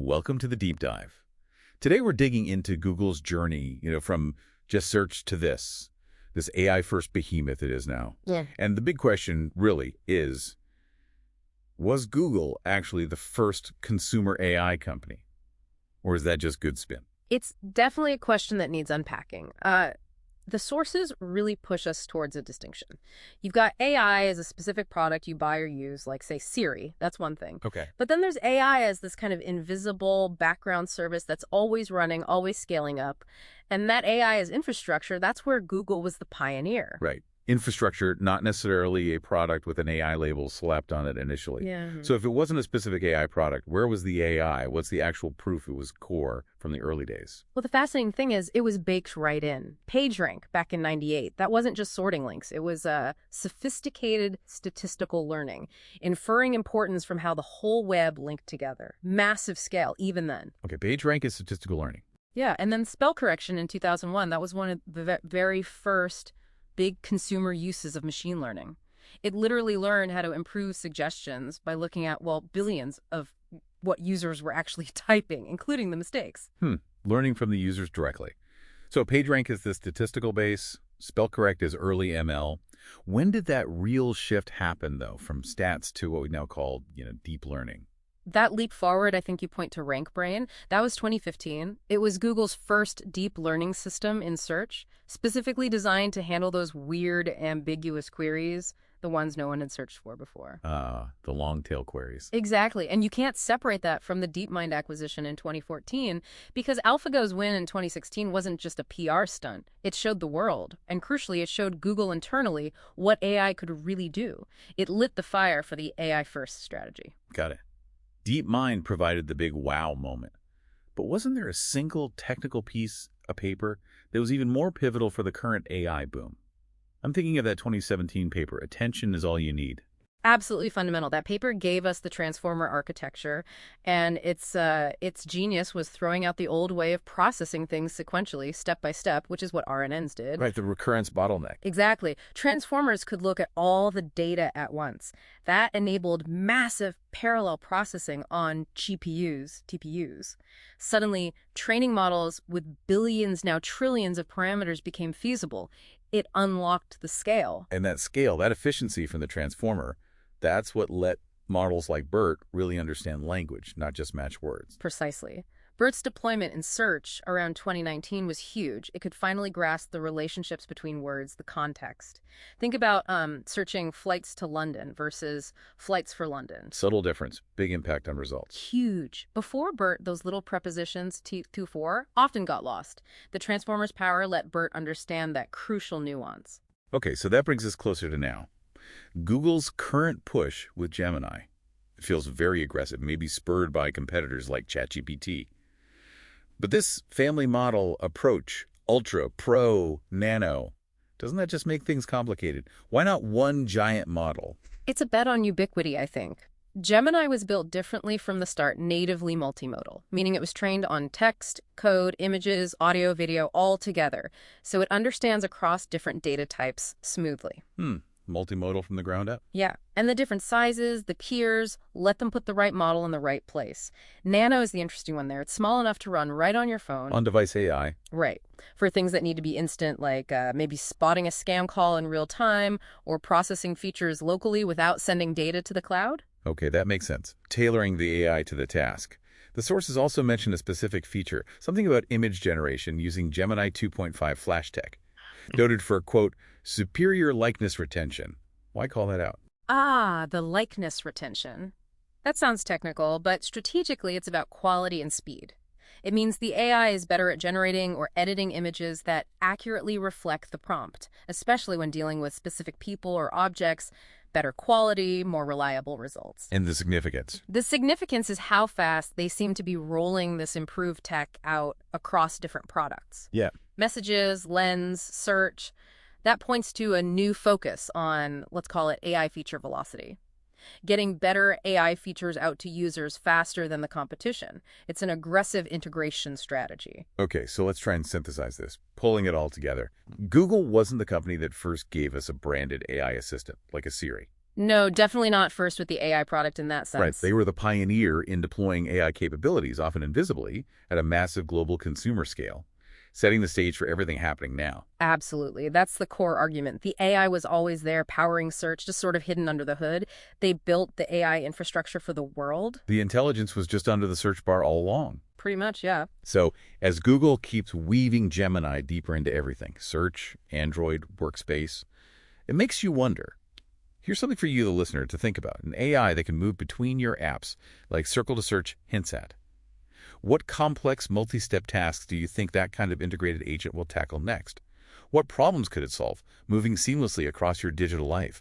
Welcome to the deep dive. Today we're digging into Google's journey, from just search to this AI-first behemoth it is now. Yeah. And the big question really is, was Google actually the first consumer AI company? Or is that just good spin? It's definitely a question that needs unpacking. The sources really push us towards a distinction. You've got AI as a specific product you buy or use, like, say, Siri. That's one thing. Okay. But then there's AI as this kind of invisible background service that's always running, always scaling up. And that AI as infrastructure, that's where Google was the pioneer. Right. Infrastructure, not necessarily a product with an AI label slapped on it initially. Yeah. So if it wasn't a specific AI product, where was the AI? What's the actual proof it was core from the early days? Well, the fascinating thing is it was baked right in. PageRank back in '98, that wasn't just sorting links. It was sophisticated statistical learning, inferring importance from how the whole web linked together. Massive scale, even then. Okay, PageRank is statistical learning. Yeah, and then spell correction in 2001. That was one of the very first big consumer uses of machine learning. It literally learned how to improve suggestions by looking at, billions of what users were actually typing, including the mistakes. Learning from the users directly. So PageRank is the statistical base, spell correct is early ML. When did that real shift happen, though, from stats to what we now call, deep learning? That leap forward, I think you point to RankBrain. That was 2015. It was Google's first deep learning system in search, specifically designed to handle those weird, ambiguous queries, the ones no one had searched for before. The long-tail queries. Exactly. And you can't separate that from the DeepMind acquisition in 2014 because AlphaGo's win in 2016 wasn't just a PR stunt. It showed the world. And crucially, it showed Google internally what AI could really do. It lit the fire for the AI-first strategy. Got it. DeepMind provided the big wow moment. But wasn't there a single technical piece of paper that was even more pivotal for the current AI boom? I'm thinking of that 2017 paper, Attention is All You Need. Absolutely fundamental. That paper gave us the transformer architecture, and its genius was throwing out the old way of processing things sequentially, step by step, which is what RNNs did. Right, the recurrence bottleneck. Exactly. Transformers could look at all the data at once. That enabled massive parallel processing on GPUs, TPUs. Suddenly, training models with billions, now trillions of parameters became feasible. It unlocked the scale. And that scale, that efficiency from the transformer, that's what let models like BERT really understand language, not just match words. Precisely. BERT's deployment in search around 2019 was huge. It could finally grasp the relationships between words, the context. Think about searching flights to London versus flights for London. Subtle difference, big impact on results. Huge. Before BERT, those little prepositions, to, for, often got lost. The transformer's power let BERT understand that crucial nuance. Okay, so that brings us closer to now. Google's current push with Gemini feels very aggressive, maybe spurred by competitors like ChatGPT. But this family model approach, Ultra, Pro, Nano, doesn't that just make things complicated? Why not one giant model? It's a bet on ubiquity, I think. Gemini was built differently from the start, natively multimodal, meaning it was trained on text, code, images, audio, video, all together. So it understands across different data types smoothly. Multimodal from the ground up? Yeah, and the different sizes, the peers, let them put the right model in the right place. Nano is the interesting one there. It's small enough to run right on your phone. On-device AI. Right. For things that need to be instant, like maybe spotting a scam call in real time or processing features locally without sending data to the cloud. Okay, that makes sense. Tailoring the AI to the task. The sources also mention a specific feature, something about image generation using Gemini 2.5 Flash Tech. Noted for, quote, superior likeness retention. Why call that out? The likeness retention. That sounds technical, but strategically it's about quality and speed. It means the AI is better at generating or editing images that accurately reflect the prompt, especially when dealing with specific people or objects. Better quality, more reliable results. And the significance? The significance is how fast they seem to be rolling this improved tech out across different products. Yeah. Messages, Lens, search. That points to a new focus on, let's call it AI feature velocity. Getting better AI features out to users faster than the competition. It's an aggressive integration strategy. Okay, so let's try and synthesize this, pulling it all together. Google wasn't the company that first gave us a branded AI assistant, like a Siri. No, definitely not first with the AI product in that Right. sense. They were the pioneer in deploying AI capabilities, often invisibly, at a massive global consumer scale, setting the stage for everything happening now. Absolutely. That's the core argument. The AI was always there powering search, just sort of hidden under the hood. They built the AI infrastructure for the world. The intelligence was just under the search bar all along. Pretty much, yeah. So, as Google keeps weaving Gemini deeper into everything, search, Android, workspace, it makes you wonder. Here's something for you, the listener, to think about. An AI that can move between your apps, like Circle to Search hints at. What complex multi-step tasks do you think that kind of integrated agent will tackle next? What problems could it solve, moving seamlessly across your digital life?